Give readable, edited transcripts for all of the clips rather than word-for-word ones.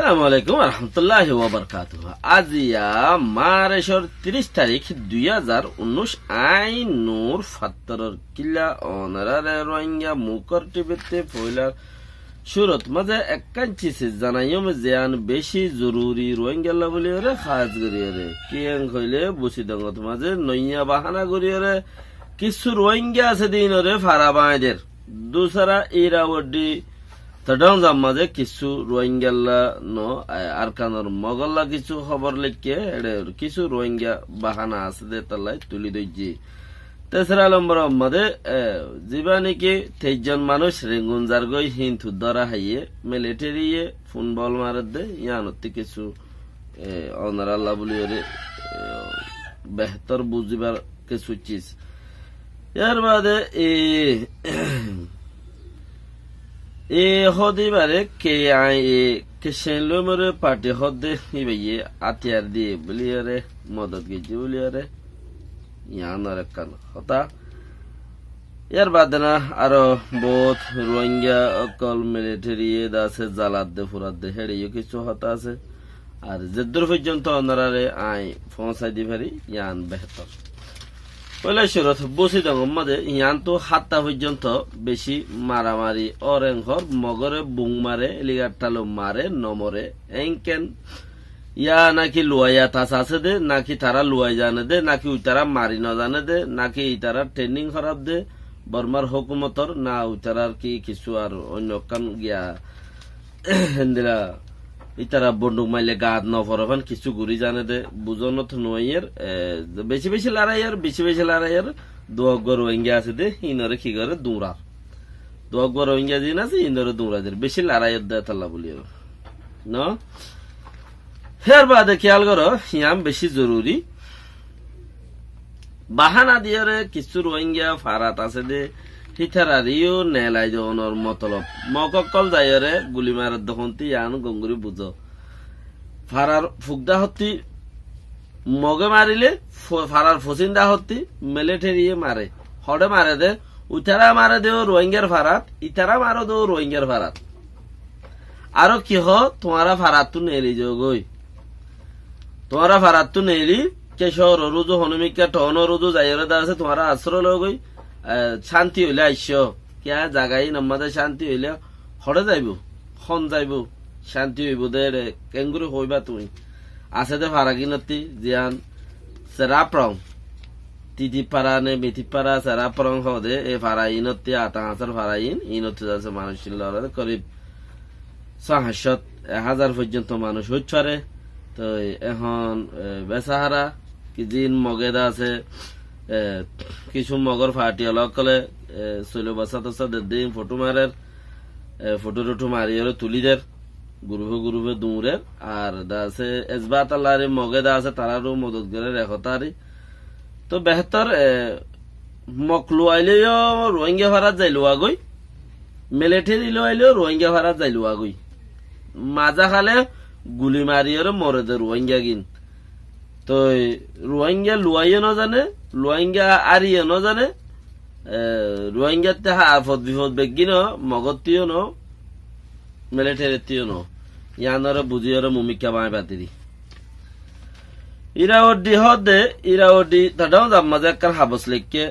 আসসালামু আলাইকুম রহমতুল্লাহি ওয়া বারাকাতুহু। আজিয়া মার্চের 30 তারিখ 2019 আইন নূর ফাত্তরর কিল্লা অনারারে রোহিঙ্গা মুকর টিবিতে পয়লার সুরত মাঝে একাঞ্চি সে জানাইম জিয়ান বেশি জরুরি রোহিঙ্গা লাবলিয়রে খাজ গরিয়রে কিয়াং কইলে বুসিদঙ্গত মাঝে নইয়া বাহানা গরিয়রে কিছু রোহিঙ্গা আছে দিনরে ফারাবাইদের দুসরা ইরাওডি তডং জামাজে কিছু রোহিঙ্গা নো আরকানোর মগল্লা কিছু খবর লিখে কিছু রোহিঙ্গা বাহানা আছে দে তালাই তুলি দইজি তেসরা নম্বর মধ্যে জীবানিকে 23 জন মানুষ রেঙ্গুনজার গই হিন্দু ধরা হাইয়ে মিলিটারিয়ে ফুটবল মারে দে ইয়ানতি কিছু অনার আল্লাহ বলিয়ে বেহতর বুঝিবার কিছু চিজ এর বাদে এ হদিবারে কে আই কেশেনলমরে পার্টি হদে ইবাইয়ে আতিয়ার দিয়ে বলিয়ারে মদত গেজি বলিয়ারে ইয়ানার কান হতা এর বাদে না আরো বহুত রোহিঙ্গা অকল মিলিটারি দাসে জালাত দে ফুরাত দে হেড়িও কিছু হতা আছে আর যেদূর পর্যন্ত অনারারে আই পৌঁছাই দি পারি ইয়ান বেহতর পয়লা শুরুত বসি দং মধ্যে ইয়ান তো 7টা পর্যন্ত বেশি মারামারি অরেংহর মগরে বুং মারে লিগাটালো মারে নমরে এনকেন ইয়া নাকি লুয়াইয়া তাস আছে দে নাকি তারা লুয়াই জানে দে নাকি উইতারা মারি ন জানে দে নাকি ইতারা ট্রেনিং খারাপ দে বর্মার হুকুমতর না উইতারার কি কিছু আর অন্য কান গিয়া হেন্দিরা ইতারা বন্দুক মাইলে গাদ নফরফান কিছু গুড়ি জানে দে বুঝনত নয়ের বেশি বেশি লড়াইয়ের দুগর রোহিঙ্গা আছে দে ইনরে কি করে দুমরা দুগর রোহিঙ্গা দিন আছে ইনরে দুমরা দে বেশি লড়াইয়ের দে তাল্লা বলি ন হের বাদে খেয়াল করো ইয়াম বেশি জরুরি বাহানা দিয়ে কিছু রোহিঙ্গা ফারাত আছে দে হিথারিও নেলাই দোনর মতলব মককল যাইরে গুলি মারার দখনতি ইয়ান গঙ্গুরি বুঝো ফারার ফুকদা হতি মগে মারিলে ফারার ফসিন্দা হতি মিলিটারিয়ে মারে হড়ে মারে দে উইতারা মারে দেও রোহিঙ্গার ফারাত ইতারা মারো দেও রোহিঙ্গার ফারাত আরো কি হ তোমারা ফারাত তু নেলি যোগই তোমারা ফারাত তু নেলি কেশর রুজু হনুমিকা টন রুজু যাইরে দা আছে তোমারা আশ্রয় লগই শান্তি হইলে আইস কে জাগাই নামাদে শান্তি হইলে হরে যাইব খন যাইব শান্তি হইব দে কেঙ্গুরি হইবা তুমি আছে দে ফারাগিনতি জিয়ান সেরাপ্রং তিতি পারা নে মিথি পারা সেরাপ্রং হদে এ ফারাইনতি আতা হাজার ফারাইন ইনতি আছে মানুষ করিব 600,000 পর্যন্ত মানুষ হইছারে তো এখন বেসাহারা কি দিন মগেদা আছে কিছু মগর ফাটি অলক কলে চলো বাসা তসা দিন ফটো মারের ফটো টুটু মারিয়ে তুলি দের গুরুভে দূরের আর দাসে এজবাত আল্লাহরে মগে দা আছে তারারও মদত করে রেখতারি তো বেহতর মকলু আইলেও রোহিঙ্গা ভাড়াত যাইলো আগই মিলিটারি আইলেও রোহিঙ্গা ভাড়াত যাইলো আগই মাজা খালে গুলি মারিয়ে মরে দে রোহিঙ্গা গিন তো রোহিঙ্গা লুয়াইয়ে ন জানে রোহিঙ্গা আরিয়ে ন জানে রোহিঙ্গাতে আফদ বিপদ বেগিন মগতিও ন মিলিটারিতিও ন ইয়ানরে বুঝিয়রে মুমিকা বাই বাতিরি ইরাওডি তাডাও জাম্মাজে একখান হাবস লিখকে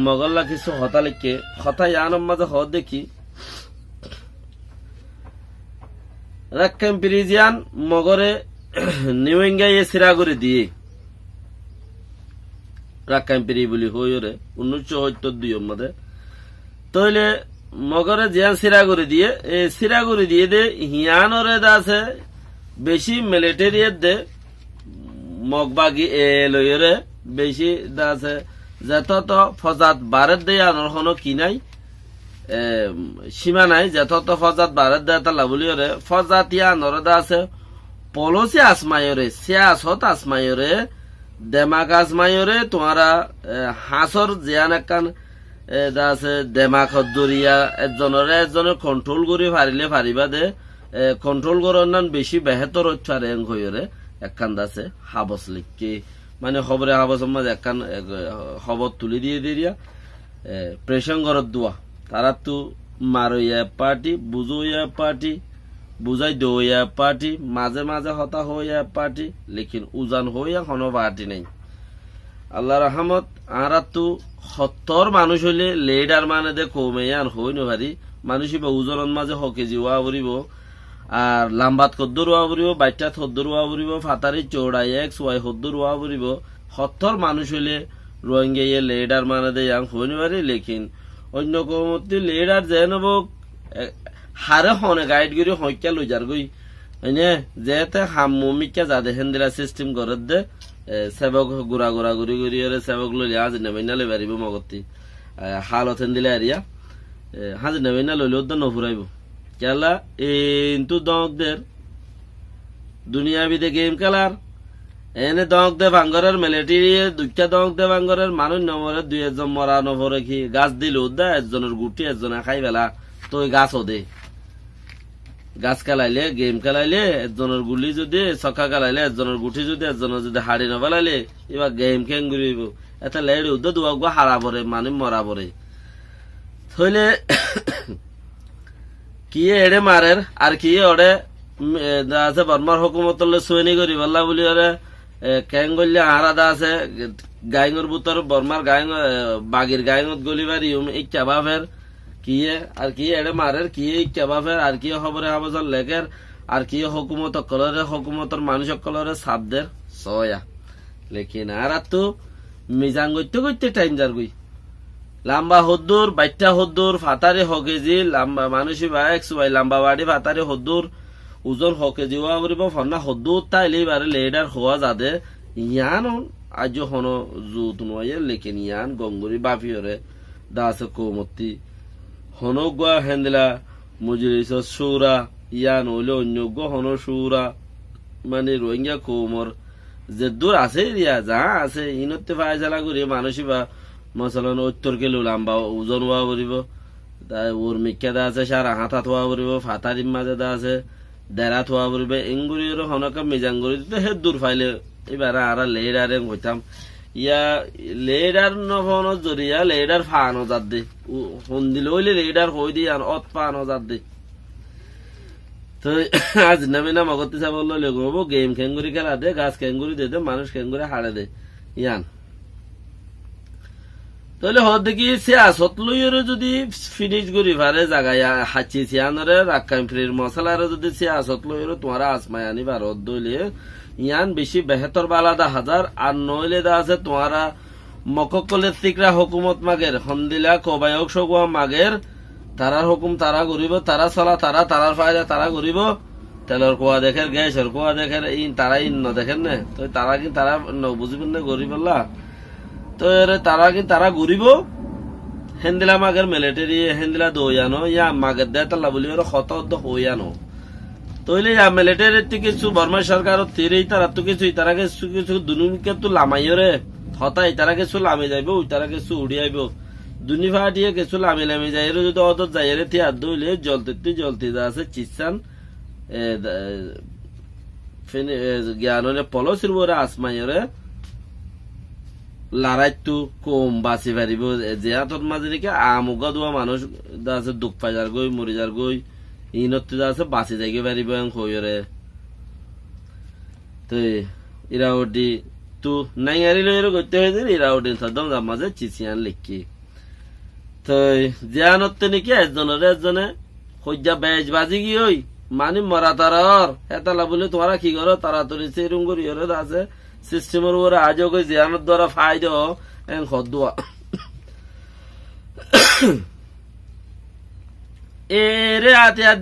মগল্লা কিছু হতা লিখকে হতা ইয়ানম মাঝে হদ দেখি রাক্কাম পিরিজিয়ান মগরে নিউইঙ্গা এ সিরাগুড়ি দিয়ে রাক্কাম্পিরি বলি হইরে 1972 মধ্যে তইলে মগরে জিয়ান সিরাগুড়ি দিয়ে এ সিরাগুড়ি দিয়ে দে হিয়ানরে দাসে বেশি মিলিটারি দে মগবাগি এ লইরে বেশি দাসে যত তো ফজাত ভারত দে আনর হনো কি নাই সীমা নাই যত তো ফজাত ভারত দে তা লাবলিরে ফজাত ইয়া নরদা আছে পলসি আসমায়রে সিয়াসত আসমায়রে দেমাক আসমায়রে তোমারা হাসর জিয়ান একান আছে দেমাক দরিয়া একজনের কন্ট্রোল করে পারিলে পারিবা দে কন্ট্রোল করার নান বেশি বেহতর হচ্ছে হইরে একখান দাসে হাবস লিখকে মানে খবরে হাবস মাঝে একখান খবর তুলি দিয়ে দিয়া প্রেশন করত দোয়া তারা তো মারইয়া পার্টি বুঝইয়া পার্টি বুঝাই দইয়া পার্টি মাঝে মাঝে হতা হইয়া পার্টি লেকিন উজান হইয়া কোনো পার্টি নেই আল্লাহ রহমত আরা তো 70 মানুষ হইলে লিডার মানে দে কমেয়ান হই নভারি মানুষ বা উজনের মাঝে হকেজি ওয়া বরিব আর লাম্বাত কদ্দুর ওয়া বরিব বাইটাত হদ্দুর ওয়া বরিব ফাতারি চৌড়াই এক্স ওয়াই হদ্দুর ওয়া বরিব 70 মানুষ হইলে রোহিঙ্গা লিডার মানে দে ইয়াং হই নভারি লেকিন অন্য কমতি লিডার যেন হারে হনে গাইড গরি হইকা লইজার গই এনে যেতে হামমিকা যাদে হেন্দিরা সিস্টেম করে দে সেবক গুড়া গুড়া গুড়ি গুড়ি সেবক লইলে আজ নেবে না লই পারিব মগতি হালত হেন্দিলে আরিয়া হাজ নেবে না লইলে ওদের নফুরাইব কেলা কিন্তু দংদের দুনিয়া বিদে গেম খেলার এনে দংক দে ভাঙ্গরের মিলিটারি দুইটা দংক দে ভাঙ্গরের মানুষ নমরে 2 মরা নভরে কি গাছ দিল উদ্দা একজনের গুটি একজনে খাই বেলা তো গাছ ওদে গাছ খেলাইলে গেম খেলাইলে একজনের গুলি যদি চকা খেলাইলে একজনের গুটি যদি একজনের যদি হাড়ি নবেলাইলে এবার গেম খেং ঘুরিব এটা লেড়ি উদ্দা দুয়া হারা পরে মানুষ মরা পরে থইলে কি এড়ে মারের আর কি ওড়ে আছে বর্মার হুকুমতলে সুয়েনি করি বললা বলি ওরে কেং গল্লে আরাদা আছে গাইঙর বুতর বর্মার গাইং বাগির গাইঙত গলিবারি ইচ্ছা বাফের কিয়ে আর কি এড়ে মারের কি ইচ্ছা বাফের আর কি খবরে আবজন লেখের আর কি হুকুমত কলরে হুকুমতর মানুষ কলরে সাবদের সয়া লেকিন আর তো মিজান গইতে গইতে টাইম যার গই লাম্বা হদ্দুর বাইটা হদ্দুর ফাতারে হকেজি লাম্বা মানুষি বা এক্স ওয়াই লাম্বা বাড়ি ফাতারে হদ্দুর ওজন হকেজি ওয়া বরিব ফন্না হদ্দুর তাইলে বারে লিডার হওয়া যাদে ইয়ান আজ হন জুত নয় লেকিন ইয়ান গঙ্গুরি বাফিয়রে দাস কৌমতি হনগুয়া হেন্দিলা মজলিস সুরা ইয়ান হইলে অন্যজ্ঞ হন সুরা মানে রোহিঙ্গা কৌমর যে দূর আছে রিয়া যা আছে ইনতে ফায়সালা করি মানুষই বা মশালান উত্তর কিলো লাম্বা ওজন হওয়া পড়ব ওর মিক্কা আছে সারা হাতা থোয়া পড়ব ফাতারিম মাঝে আছে দেরা থোয়া পড়বে এঙ্গুরির হনকা মিজাঙ্গুরি হে দূর ফাইলে এবার আর লেডারে হইতাম ইয়া লেডার নফন জরিয়া লেডার ফানো যাদ দে হন্দিল হইলে লেডার হই দি আর অত ফানো যাদ দে তো আজ নামে না মগতি সা বললো লেগো গেম খেঙ্গুরি খেলা দে গাছ খেঙ্গুরি দে দে মানুষ খেঙ্গুরি হারে দে ইয়ান তাহলে হদ দেখি সিয়াসত লইরে যদি ফিনিশ করি পারে জায়গায় হাঁচি সিয়ানরে রাক্কাম ফ্রির মশলারে যদি সিয়াসত লইরে তোমার আসমায়ানি ভারত দইলে ইয়ান বেশি বেহতর বালাদা হাজার আর নইলে দা আছে তোমারা মককলের তিকরা হুকুমত মাগের হন্দিলা কবায়ক সগুয়া মাগের তারার হুকুম তারা করিব তারা চলা তারার ফায়দা তারা করিব তেলের কোয়া দেখের গ্যাসের কোয়া দেখের তারা ইন ন দেখেন না তো তারা কি তারা বুঝিবেন না গরিব তো তারা কি তারা ঘুরিব হেন্দিলা মাগের মিলিটারি হেন্দিলা দইয়ানো ইয়া মাগের দেয় তাল্লা বলি ওরা ক্ষত হইয়ানো তইলে ইয়া মিলিটারি কিছু বর্মা সরকার তিরেই তারা তো কিছুই তারা কিছু কিছু দুনুকে তো লামাইরে হতাই তারা কিছু লামে যাইব তারা কিছু উড়ি আইব দুনি ফাটিয়ে কিছু লামে লামে যাই যদি অদর যাই রে তিয়ার দইলে জলতে যা আছে চিসান জ্ঞানরে পলসির বরে আসমাইরে লড়াইতো কম বাঁচি পারিব যেহাতর মাঝে দেখে আমুগা দোয়া মানুষ আছে দুঃখ পাই যার গই মরি যার গই ইনতে আছে বাঁচি যাইতে পারিব হইরে তো ইরাউডি তো নাই আরি লইরে করতে হয়েছে ইরাউডি সাদম মাঝে চিচিয়ান লিখি তো জিয়ানতে নাকি একজনে হইজা বেজ বাজি কি হই মানি মরা তারার হেতালা বলে তোমরা কি করো তাড়াতাড়ি সেরুম করি আছে সিস্টেমের উপরে আজও কই জিয়ানোর দ্বারা ফায়দা এন খদুয়া এরে হাতিয়ার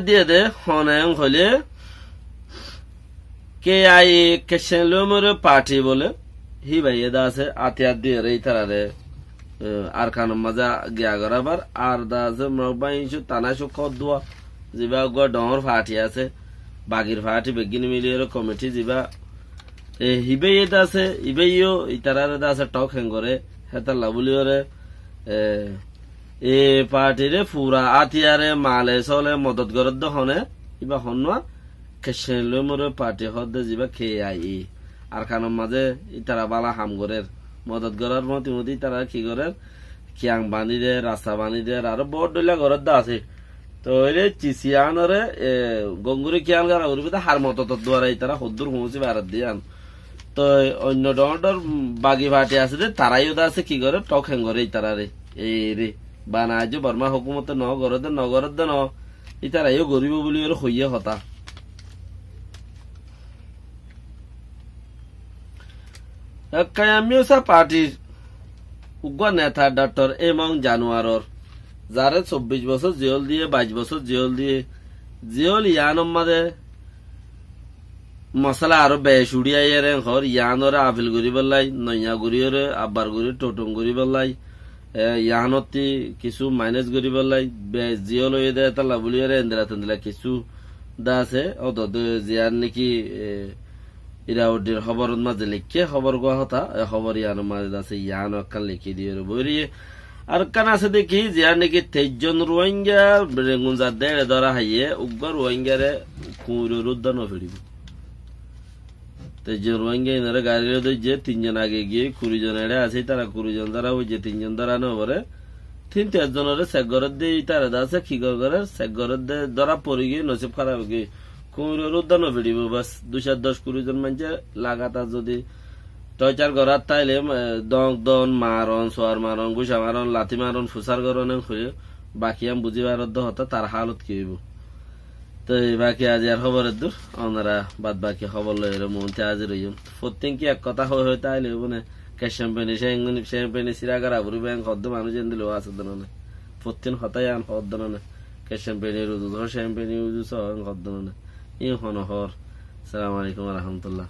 দিয়ে দে হনে হলে কে আই কেশনলোমর পার্টি বলে হি ভাই এদা আছে হাতিয়ার দিয়ে রে তারারে আর খান মজা গিয়া গরাবার আর দা আছে মবাইশু তানাশু খদুয়া জিবা গো ডর ফাটি আছে বাগির ফাটি বেগিন মিলিয়ে কমিটি যা হিবে এটা আছে ইবেইও ইতারারে আছে টক হেঙ্গরে হেতাল্লা বলিওরে এ পার্টিরে পুরা আতিয়ারে মালে চলে মদত গরদ হনে ইবা হনয়া কেশনলোমরে পার্টি হদে যা খেয়ে আই আর খানোর মাঝে ইতারা বালা হাম গরের মদত গড়ার মতি তারা কি করেন কিয়াং বানি দে রাস্তা বানি দে আর বড় ডইলা ঘরত দা আছে তো এলে চিসিয়ানরে গঙ্গুরি কিয়াল গারা উরবিতে হার মতো তো দুয়ারাই তারা হদ্দুর হুঁসি ভারত দিয়ান তো অন্য ডর বাগি ভাটি আছে যে তারাইও দা আছে কি করে টক হ্যাং করে তারারে এই রে বানাজ বর্মা হুকুমতে নগরত ন ই তারাইও গরিব বলি ওর হইয়ে হতা কায়ামিউসা পার্টির উগ্র নেতা ডক্টর এমং জানুয়ারর যারে 24 বছর জেল দিয়ে 22 বছর জেল দিয়ে জেল ইয়ানম মাদে মশলা আরো বেশ উড়িয়াইয়ারে ঘর ইয়ানরে আপিল করি বললাই নইয়া গুড়িয়রে আব্বার গুড়ি টোটম করি বললাই ইয়ানতি কিছু মাইনাস করি বললাই জিওল হয়ে দেয় তালা বলিয়ারে এন্দিরা তেন্দিরা কিছু দা আছে অত জিয়ার নাকি ইরাউদ্দির খবর মাঝে লিখে খবর গোয়া হতা খবর ইয়ানোর মাঝে আছে ইয়ান একখান লিখে দিয়ে বইরিয়ে আর কান আছে দেখি জিয়ার নাকি 23 জন রোহিঙ্গা রেঙ্গুনজার দেড়ে ধরা হাইয়ে উগ্র রোহিঙ্গারে কুঁড়োর উদ্যান ফিরিব 23 জন রোহিঙ্গা ইনারে গাড়ির যে 3 জন আগে গিয়ে 20 জন এড়ে আছে তারা 20 জন দ্বারা ওই যে 3 জন দ্বারা নবরে 3-4 জনের সেগরত দিয়ে তারা আছে কি করে সেগরত দিয়ে ধরা পড়ে গিয়ে নসিব খারাপ গিয়ে কুঁড়োর উদ্যান ফিরিব বাস 210-20 জন মানুষের লাগাতার যদি টয়চার করার তাইলে দন মারন সোয়ার মারন গুসা মারন লাথি মারন ফুসার করন বাকি আমি বুঝিবার হতো তার হালত কি হইব তো বাকি আজ আর খবরের দূর ওনারা বাদ বাকি খবর লইলে মনতে হাজির হইম প্রত্যেক কি এক কথা হয়ে তাইলে মানে ক্যাম্পেনি শ্যাম্পেনি সিরাগার আবুরি ব্যাংক হদ্দ মানুষ এন দিল আছে দনে প্রত্যেক হতাই আন হদ্দ নে ক্যাম্পেনি রুজু শ্যাম্পেনি উজু সহ হদ্দ নে ই হন হর আসসালামু আলাইকুম ওয়া রাহমাতুল্লাহ